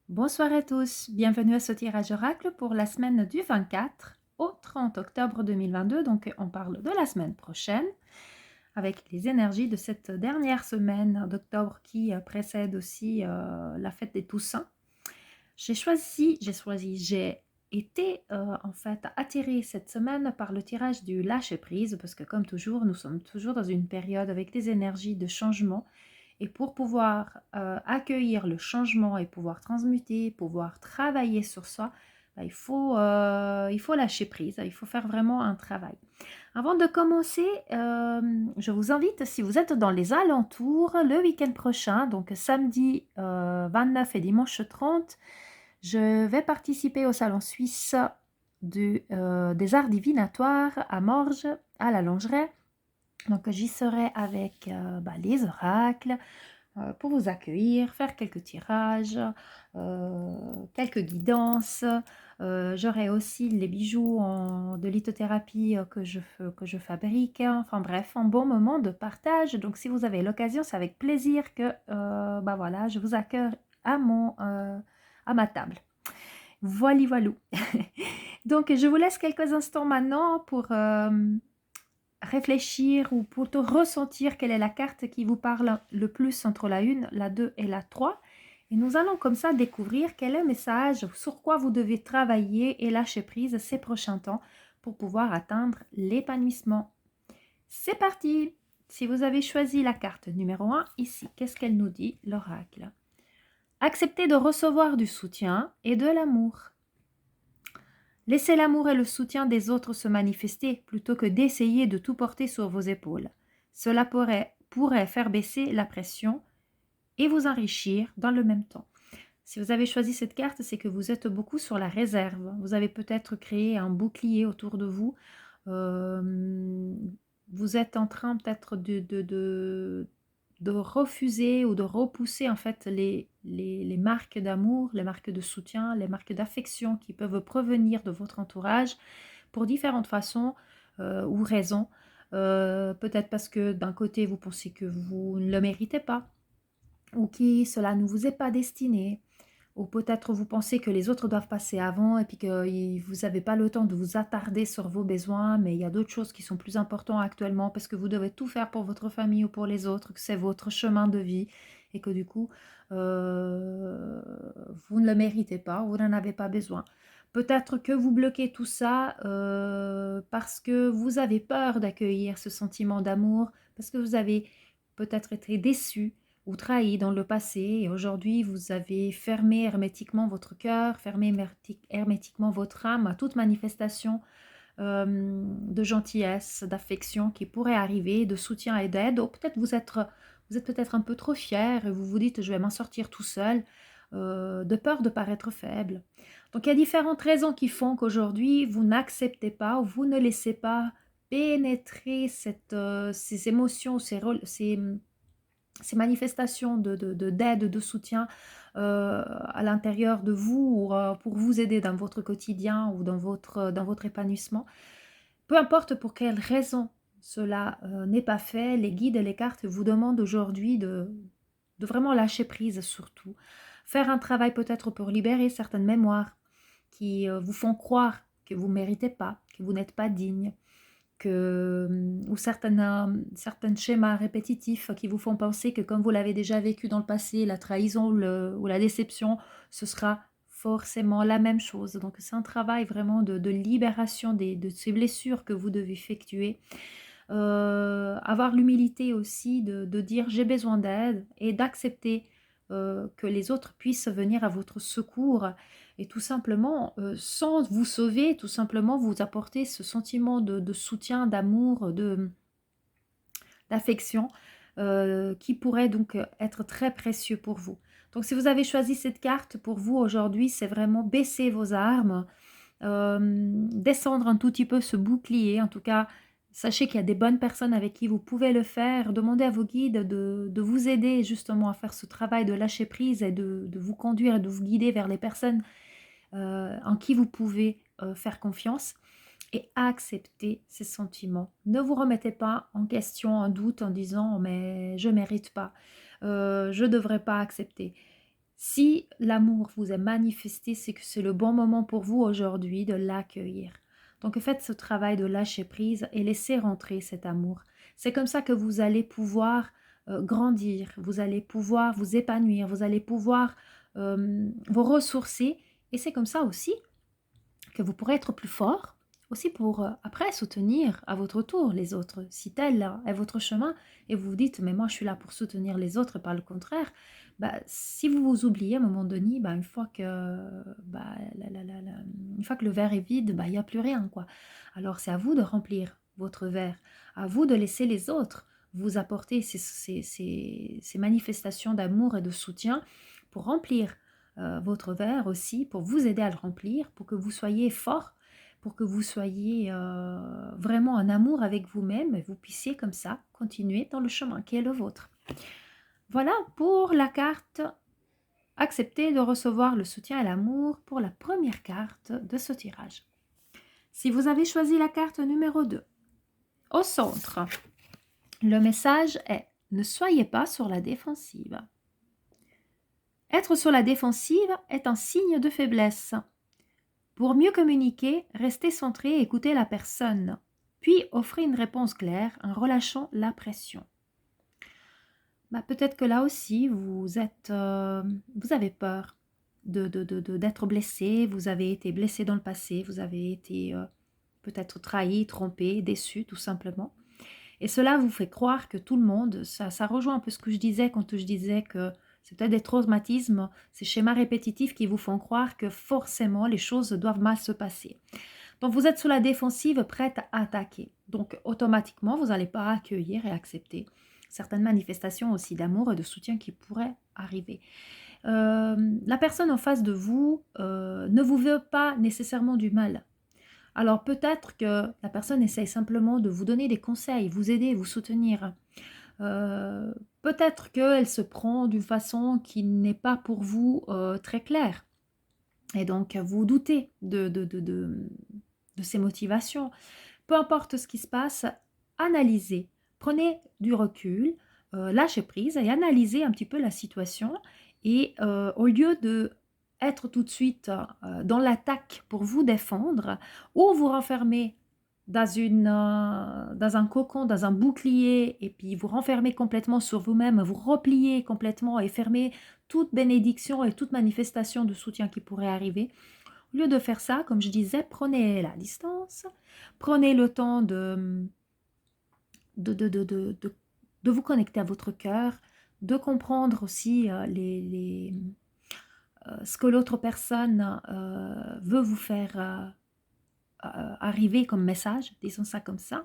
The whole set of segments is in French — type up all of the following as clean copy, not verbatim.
Bonsoir à tous, bienvenue à ce tirage oracle pour la semaine du 24 au 30 octobre 2022. Donc on parle de la semaine prochaine avec les énergies de cette dernière semaine d'octobre qui précède aussi la fête des Toussaints. J'ai été en fait attirée cette semaine par le tirage du lâcher prise parce que comme toujours, nous sommes toujours dans une période avec des énergies de changement. Et pour pouvoir accueillir le changement et pouvoir transmuter, pouvoir travailler sur soi, bah, il faut lâcher prise, il faut faire vraiment un travail. Avant de commencer, je vous invite, si vous êtes dans les alentours, le week-end prochain, donc samedi 29 et dimanche 30, je vais participer au salon suisse des arts divinatoires à Morges, à la Longerais. Donc j'y serai avec les oracles, pour vous accueillir, faire quelques tirages, quelques guidances. J'aurai aussi les bijoux de lithothérapie que je fabrique. Enfin bref, un bon moment de partage. Donc si vous avez l'occasion, c'est avec plaisir que voilà, je vous accueille à ma table. Voilou. Donc je vous laisse quelques instants maintenant pour réfléchir ou plutôt ressentir quelle est la carte qui vous parle le plus entre la 1, la 2 et la 3. Et nous allons comme ça découvrir quel est le message, sur quoi vous devez travailler et lâcher prise ces prochains temps pour pouvoir atteindre l'épanouissement. C'est parti! Si vous avez choisi la carte numéro 1, ici, qu'est-ce qu'elle nous dit, l'oracle? Acceptez de recevoir du soutien et de l'amour. Laissez l'amour et le soutien des autres se manifester plutôt que d'essayer de tout porter sur vos épaules. Cela pourrait faire baisser la pression et vous enrichir dans le même temps. Si vous avez choisi cette carte, c'est que vous êtes beaucoup sur la réserve. Vous avez peut-être créé un bouclier autour de vous. Vous êtes en train peut-être de refuser ou de repousser en fait les marques d'amour, les marques de soutien, les marques d'affection qui peuvent provenir de votre entourage pour différentes façons ou raisons. Peut-être parce que d'un côté vous pensez que vous ne le méritez pas ou que cela ne vous est pas destiné. Ou peut-être vous pensez que les autres doivent passer avant et puis que vous n'avez pas le temps de vous attarder sur vos besoins, mais il y a d'autres choses qui sont plus importantes actuellement parce que vous devez tout faire pour votre famille ou pour les autres, que c'est votre chemin de vie et que du coup, vous ne le méritez pas, vous n'en avez pas besoin. Peut-être que vous bloquez tout ça parce que vous avez peur d'accueillir ce sentiment d'amour, parce que vous avez peut-être été déçu ou trahi dans le passé et aujourd'hui vous avez fermé hermétiquement votre cœur, fermé hermétiquement votre âme à toute manifestation de gentillesse, d'affection qui pourrait arriver, de soutien et d'aide. Ou peut-être vous êtes peut-être un peu trop fier et vous vous dites je vais m'en sortir tout seul, de peur de paraître faible. Donc il y a différentes raisons qui font qu'aujourd'hui vous n'acceptez pas ou vous ne laissez pas pénétrer ces émotions, ces manifestations d'aide, de soutien à l'intérieur de vous ou, pour vous aider dans votre quotidien ou dans votre épanouissement. Peu importe pour quelle raison cela n'est pas fait, les guides et les cartes vous demandent aujourd'hui de vraiment lâcher prise surtout. Faire un travail peut-être pour libérer certaines mémoires qui vous font croire que vous ne méritez pas, que vous n'êtes pas digne, ou certains schémas répétitifs qui vous font penser que comme vous l'avez déjà vécu dans le passé, la trahison ou la déception, ce sera forcément la même chose. Donc c'est un travail vraiment de libération de ces blessures que vous devez effectuer. Avoir l'humilité aussi de dire j'ai besoin d'aide et d'accepter que les autres puissent venir à votre secours et tout simplement, sans vous sauver, tout simplement vous apporter ce sentiment de soutien, d'amour, d'affection qui pourrait donc être très précieux pour vous. Donc si vous avez choisi cette carte pour vous aujourd'hui, c'est vraiment baisser vos armes, descendre un tout petit peu ce bouclier. En tout cas, sachez qu'il y a des bonnes personnes avec qui vous pouvez le faire. Demandez à vos guides de vous aider justement à faire ce travail de lâcher prise et de vous conduire et de vous guider vers les personnes en qui vous pouvez faire confiance et accepter ces sentiments. Ne vous remettez pas en question, en doute, en disant « mais je ne mérite pas, je ne devrais pas accepter ». Si l'amour vous est manifesté, c'est que c'est le bon moment pour vous aujourd'hui de l'accueillir. Donc faites ce travail de lâcher prise et laissez rentrer cet amour. C'est comme ça que vous allez pouvoir grandir, vous allez pouvoir vous épanouir, vous allez pouvoir vous ressourcer. Et c'est comme ça aussi que vous pourrez être plus fort, aussi pour après soutenir à votre tour les autres. Si tel est votre chemin et vous vous dites, mais moi je suis là pour soutenir les autres, pas le contraire, bah, si vous vous oubliez à un moment donné, bah, une fois que, bah, une fois que le verre est vide, bah, il n'y a plus rien, quoi. Alors c'est à vous de remplir votre verre, à vous de laisser les autres vous apporter ces manifestations d'amour et de soutien pour remplir votre verre aussi, pour vous aider à le remplir, pour que vous soyez fort, pour que vous soyez vraiment en amour avec vous-même et vous puissiez comme ça continuer dans le chemin qui est le vôtre. Voilà pour la carte accepter de recevoir le soutien et l'amour pour la première carte de ce tirage. Si vous avez choisi la carte numéro 2, au centre, le message est « Ne soyez pas sur la défensive ». Être sur la défensive est un signe de faiblesse. Pour mieux communiquer, restez centré et écoutez la personne, puis offrez une réponse claire en relâchant la pression. Bah, peut-être que là aussi, vous avez peur d'être blessé, vous avez été blessé dans le passé, vous avez été peut-être trahi, trompé, déçu tout simplement. Et cela vous fait croire que tout le monde, ça rejoint un peu ce que je disais quand je disais que c'est peut-être des traumatismes, ces schémas répétitifs qui vous font croire que forcément les choses doivent mal se passer. Donc vous êtes sur la défensive, prête à attaquer. Donc automatiquement, vous n'allez pas accueillir et accepter certaines manifestations aussi d'amour et de soutien qui pourraient arriver. La personne en face de vous ne vous veut pas nécessairement du mal. Alors peut-être que la personne essaye simplement de vous donner des conseils, vous aider, vous soutenir. Peut-être qu'elle se prend d'une façon qui n'est pas pour vous très claire. Et donc vous doutez de ses motivations. Peu importe ce qui se passe, analysez. Prenez du recul, lâchez prise et analysez un petit peu la situation. Et au lieu de être tout de suite dans l'attaque pour vous défendre, ou vous renfermer dans un cocon, dans un bouclier, et puis vous renfermer complètement sur vous-même, vous replier complètement et fermer toute bénédiction et toute manifestation de soutien qui pourrait arriver. Au lieu de faire ça, comme je disais, prenez la distance, prenez le temps de vous connecter à votre cœur, de comprendre aussi ce que l'autre personne veut vous faire arriver comme message, disons ça comme ça,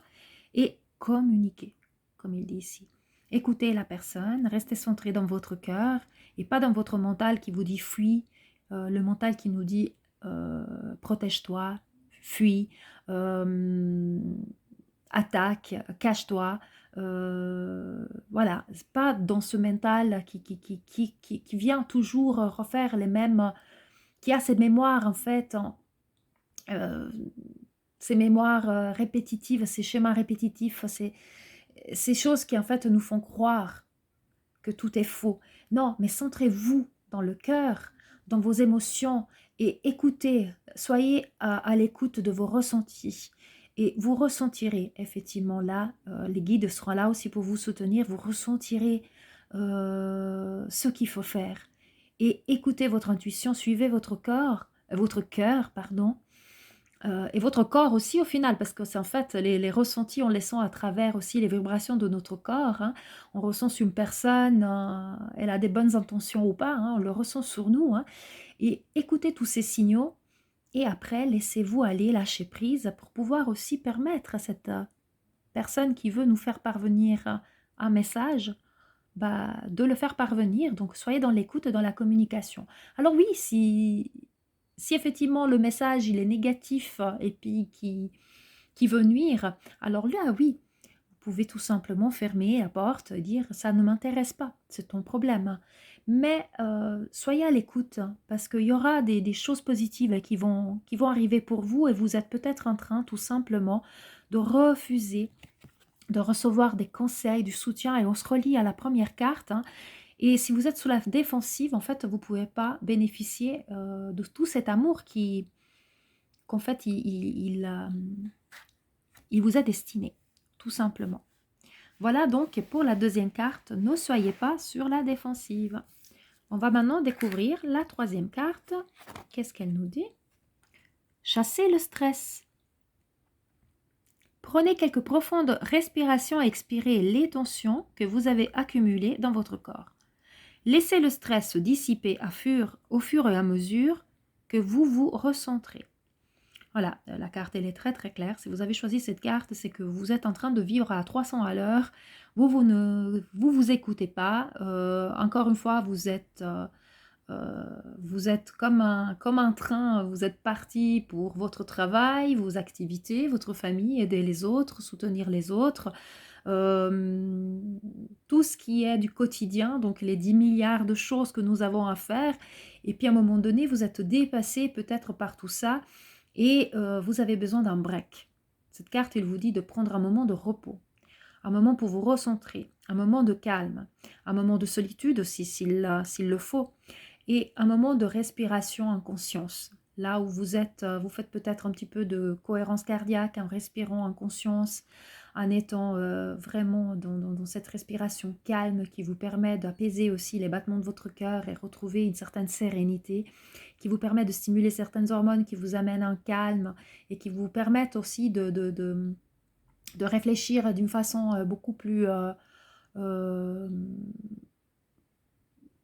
et communiquer, comme il dit ici. Écoutez la personne, restez centré dans votre cœur et pas dans votre mental qui vous dit fuis, le mental qui nous dit protège-toi, fuis, attaque, cache-toi. Voilà, c'est pas dans ce mental qui vient toujours refaire les mêmes, qui a cette mémoire en fait, ces mémoires répétitives, ces schémas répétitifs, ces choses qui en fait nous font croire que tout est faux. Non, mais centrez-vous dans le cœur, dans vos émotions et écoutez, soyez à l'écoute de vos ressentis. Et vous ressentirez effectivement là, les guides seront là aussi pour vous soutenir, vous ressentirez ce qu'il faut faire. Et écoutez votre intuition, suivez votre cœur, pardon, et votre corps aussi au final, parce que c'est en fait les ressentis, on les sent à travers aussi les vibrations de notre corps. Hein. On ressent si une personne, elle a des bonnes intentions ou pas, hein, on le ressent sur nous. Hein. Et écoutez tous ces signaux, et après, laissez-vous aller, lâcher prise, pour pouvoir aussi permettre à cette personne qui veut nous faire parvenir un message, bah, de le faire parvenir. Donc, soyez dans l'écoute et dans la communication. Alors oui, si effectivement le message il est négatif et puis qui veut nuire, alors là oui, vous pouvez tout simplement fermer la porte et dire ça ne m'intéresse pas, c'est ton problème. Mais soyez à l'écoute parce qu'il y aura des choses positives qui vont arriver pour vous et vous êtes peut-être en train tout simplement de refuser de recevoir des conseils, du soutien et on se relie à la première carte. Hein, Et si vous êtes sous la défensive, en fait, vous ne pouvez pas bénéficier de tout cet amour qu'en fait, il vous a destiné, tout simplement. Voilà donc pour la deuxième carte, ne soyez pas sur la défensive. On va maintenant découvrir la troisième carte. Qu'est-ce qu'elle nous dit? Chassez le stress. Prenez quelques profondes respirations et expirez les tensions que vous avez accumulées dans votre corps. Laissez le stress se dissiper au fur et à mesure que vous vous recentrez. Voilà, la carte elle est très très claire. Si vous avez choisi cette carte, c'est que vous êtes en train de vivre à 300 à l'heure. Vous ne vous écoutez pas. Encore une fois, vous êtes comme un train. Vous êtes parti pour votre travail, vos activités, votre famille, aider les autres, soutenir les autres. Tout ce qui est du quotidien, donc les 10 milliards de choses que nous avons à faire. Et puis à un moment donné, vous êtes dépassé peut-être par tout ça. Et vous avez besoin d'un break. Cette carte, il vous dit de prendre un moment de repos, un moment pour vous recentrer, un moment de calme, un moment de solitude aussi s'il le faut, et un moment de respiration en conscience. Là où vous êtes, vous faites peut-être un petit peu de cohérence cardiaque en respirant en conscience, en étant vraiment dans cette respiration calme qui vous permet d'apaiser aussi les battements de votre cœur et retrouver une certaine sérénité, qui vous permet de stimuler certaines hormones qui vous amènent un calme et qui vous permettent aussi de réfléchir d'une façon beaucoup plus,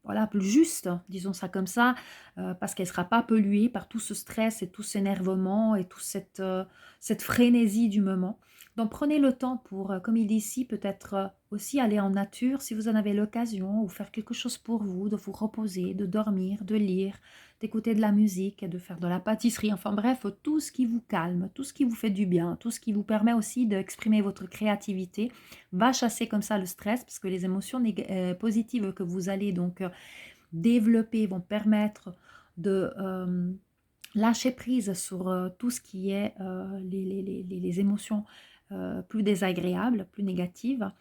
voilà, plus juste, disons ça comme ça, parce qu'elle ne sera pas polluée par tout ce stress et tout cet énervement et toute cette frénésie du moment. Donc prenez le temps pour, comme il dit ici, peut-être aussi aller en nature si vous en avez l'occasion, ou faire quelque chose pour vous, de vous reposer, de dormir, de lire, d'écouter de la musique, de faire de la pâtisserie, enfin bref, tout ce qui vous calme, tout ce qui vous fait du bien, tout ce qui vous permet aussi d'exprimer votre créativité, va chasser comme ça le stress, parce que les émotions positives que vous allez donc développer vont permettre de lâcher prise sur tout ce qui est les émotions plus désagréables, plus négatives.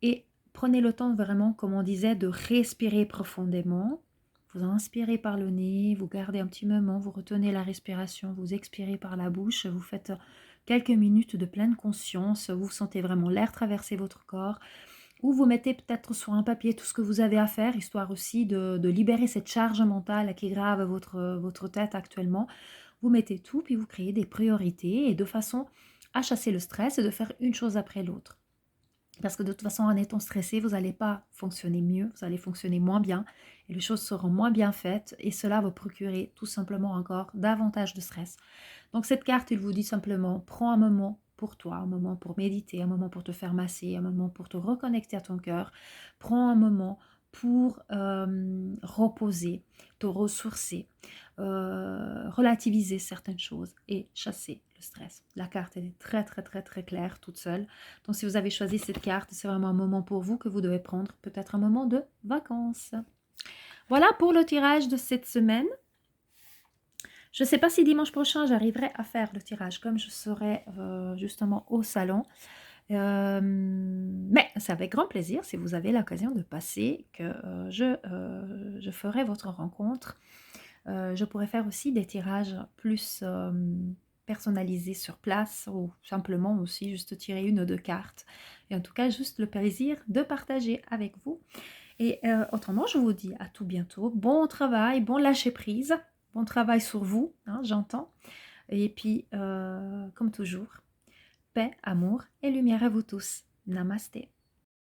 Et prenez le temps vraiment, comme on disait, de respirer profondément. Vous inspirez par le nez, vous gardez un petit moment, vous retenez la respiration, vous expirez par la bouche, vous faites quelques minutes de pleine conscience, vous sentez vraiment l'air traverser votre corps, ou vous mettez peut-être sur un papier tout ce que vous avez à faire, histoire aussi de libérer cette charge mentale qui grave votre tête actuellement. Vous mettez tout, puis vous créez des priorités, et de façon à chasser le stress et de faire une chose après l'autre. Parce que de toute façon, en étant stressé, vous n'allez pas fonctionner mieux, vous allez fonctionner moins bien, et les choses seront moins bien faites, et cela va procurer tout simplement encore davantage de stress. Donc cette carte, il vous dit simplement, prends un moment pour toi, un moment pour méditer, un moment pour te faire masser, un moment pour te reconnecter à ton cœur. Prends un moment pour reposer, te ressourcer, relativiser certaines choses et chasser le stress. La carte, elle est très très très très claire toute seule. Donc si vous avez choisi cette carte, c'est vraiment un moment pour vous que vous devez prendre, peut-être un moment de vacances. Voilà pour le tirage de cette semaine. Je ne sais pas si dimanche prochain, j'arriverai à faire le tirage comme je serai justement au salon. Mais c'est avec grand plaisir, si vous avez l'occasion de passer, que je ferai votre rencontre. Je pourrais faire aussi des tirages plus personnalisés sur place, ou simplement aussi juste tirer une ou deux cartes. Et en tout cas, juste le plaisir de partager avec vous. Et autrement, je vous dis à tout bientôt. Bon travail, bon lâcher prise. Bon travail sur vous, hein, j'entends. Et puis, comme toujours, paix, amour et lumière à vous tous. Namasté.